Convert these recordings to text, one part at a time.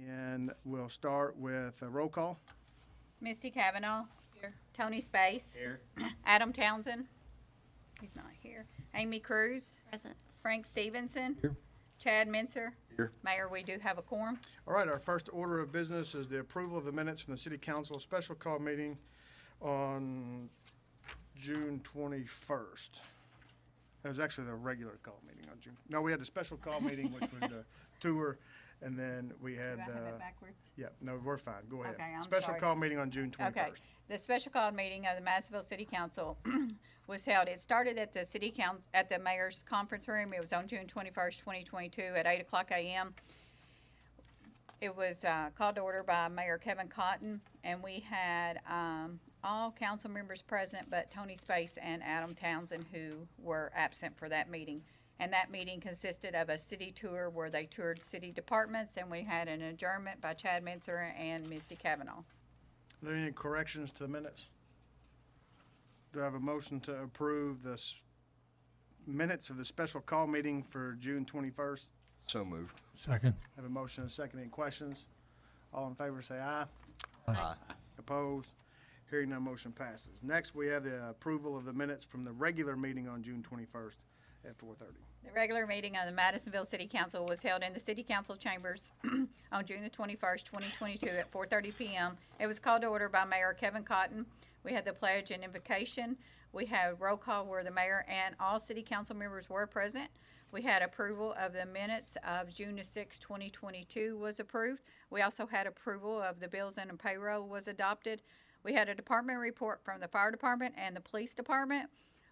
And we'll start with a roll call. Misty Cavanaugh. Here. Tony Space. Here. Adam Townsend. He's not here. Amy Cruz. Present. Frank Stevenson. Here. Chad Mincer. Here. Mayor, we do have a quorum. All right, our first order of business is the approval of the minutes from the City Council special call meeting on June 21st. That was actually the regular call meeting on June. No, we had the special call meeting, which was the tour, and then we had, Do I have it backwards? yeah, no, we're fine. Go ahead. Okay, I'm Special sorry. call meeting on June 21st. Okay. The special call meeting of the Madisonville City Council was held. It started at the City Council, at the Mayor's Conference Room. It was on June 21st, 2022 at 8:00 a.m. It was called to order by Mayor Kevin Cotton, and we had all council members present but Tony Space and Adam Townsend, who were absent for that meeting. And that meeting consisted of a city tour where they toured city departments, and we had an adjournment by Chad Mincer and Misty Cavanaugh. Are there any corrections to the minutes? Do I have a motion to approve the minutes of the special call meeting for June 21st? So moved. Second. Have a motion and a second. Any questions? All in favor say aye. Aye. Opposed? Hearing none, motion passes. Next, we have the approval of the minutes from the regular meeting on June 21st at 4:30. The regular meeting of the Madisonville City Council was held in the City Council chambers on June the 21st, 2022 at 4:30 p.m. It was called to order by Mayor Kevin Cotton. We had the pledge and invocation. We had roll call where the mayor and all city council members were present. We had approval of the minutes of June the 6th, 2022 was approved. We also had approval of the bills and payroll was adopted. We had a department report from the fire department and the police department.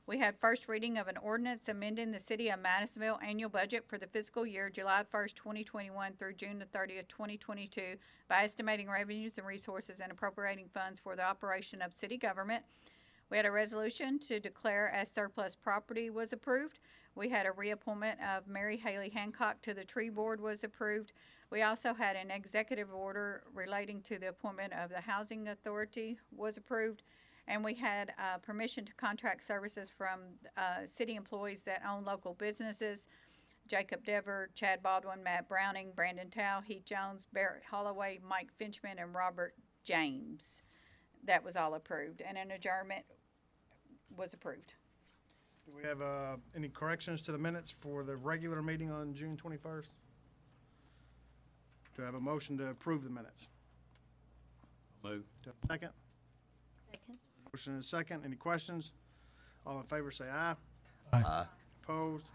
We had first reading of an ordinance amending the City of Madisonville annual budget for the fiscal year July 1st, 2021 through June the 30th, 2022 by estimating revenues and resources and appropriating funds for the operation of city government. We had a resolution to declare as surplus property was approved. We had a reappointment of Mary Haley Hancock to the tree board was approved. We also had an executive order relating to the appointment of the housing authority was approved. And we had permission to contract services from city employees that own local businesses. Jacob Dever, Chad Baldwin, Matt Browning, Brandon Tao, Heath Jones, Barrett Holloway, Mike Finchman, and Robert James. That was all approved. And an adjournment was approved. Do we have any corrections to the minutes for the regular meeting on June 21st? Do I have a motion to approve the minutes? Move. Do I have a second? Second. Motion and a second. Any questions? All in favor say aye. Aye. Opposed?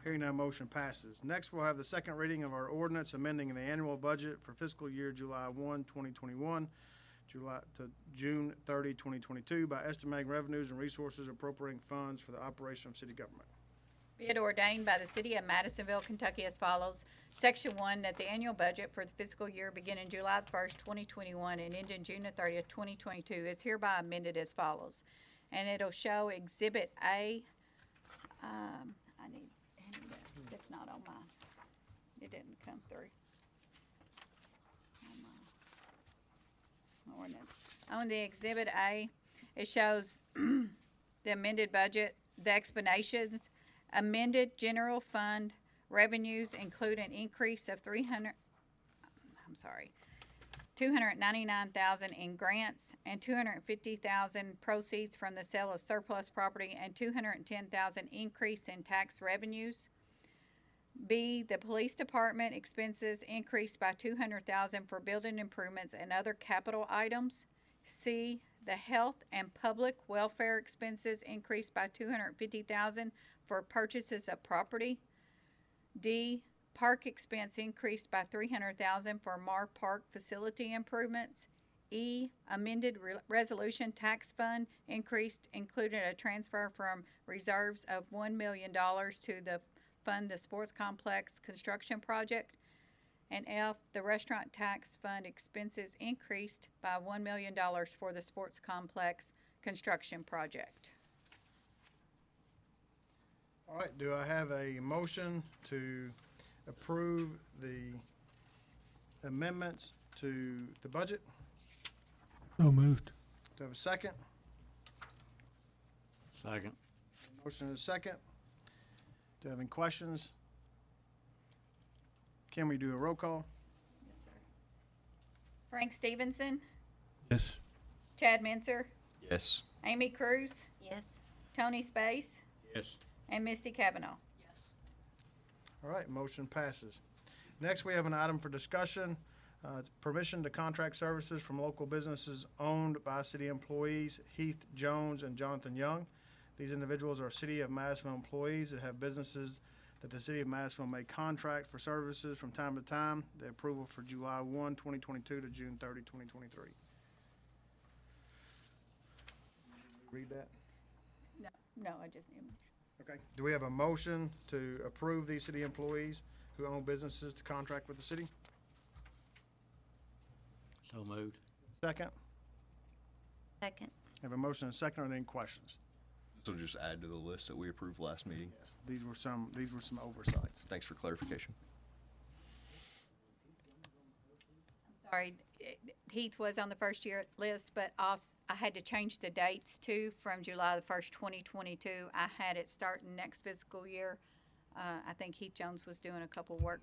Hearing none, motion passes. Next, we'll have the second reading of our ordinance amending the annual budget for fiscal year July 1, 2021, July to June 30, 2022 by estimating revenues and resources appropriating funds for the operation of city government. Be it ordained by the City of Madisonville, Kentucky as follows. Section 1, that the annual budget for the fiscal year beginning July 1st, 2021 and ending June 30th, 2022 is hereby amended as follows. And it'll show Exhibit A. I need that. It's not on mine. It didn't come through. On my ordinance. On the Exhibit A, it shows the amended budget, the explanations. Amended general fund revenues include an increase of $299,000 in grants and $250,000 proceeds from the sale of surplus property and $210,000 increase in tax revenues. B, the police department expenses increased by $200,000 for building improvements and other capital items. C, the health and public welfare expenses increased by $250,000 for purchases of property. D, park expense increased by $300,000 for Mar Park facility improvements. E, amended resolution tax fund increased, included a transfer from reserves of $1 million to fund the sports complex construction project. And F, the restaurant tax fund expenses increased by $1 million for the sports complex construction project. All right, do I have a motion to approve the amendments to the budget? So moved. Do I have a second? Second. Motion and a second. Do you have any questions? Can we do a roll call? Yes, sir. Frank Stevenson, Yes. Chad Menzer, Yes. Amy Cruz, Yes. Tony Space, Yes. and Misty Cavanaugh. Yes. All right, motion passes. Next, we have an item for discussion. It's permission to contract services from local businesses owned by city employees Heath Jones and Jonathan Young. These individuals are City of Madisonville employees that have businesses that the City of Madisonville may contract for services from time to time. The approval for July 1, 2022 to June 30, 2023. Read that? No, I just need a motion. Okay. Do we have a motion to approve these city employees who own businesses to contract with the city? So moved. Second? Second. Have a motion and a second. Are there any questions? This will just add to the list that we approved last meeting. Yes. These were some oversights. Thanks for clarification. Sorry, Heath was on the first year list, but I had to change the dates too from July the 1st, 2022. I had it starting next fiscal year. I think Heath Jones was doing a couple work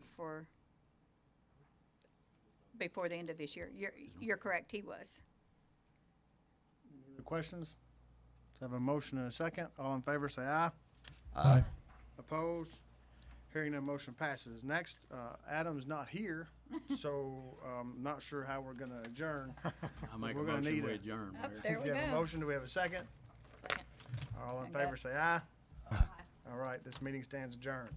before the end of this year. You're correct, he was. Any questions? Let's have a motion and a second. All in favor, say aye. Aye. Opposed? Hearing none, motion passes. Next, Adam's not here, so not sure how we're gonna adjourn. I make a We're gonna motion need we it. adjourn, Oh, Mayor. there we We have a go. motion. Do we have a second? Second. All in And favor, say aye. All right, this meeting stands adjourned.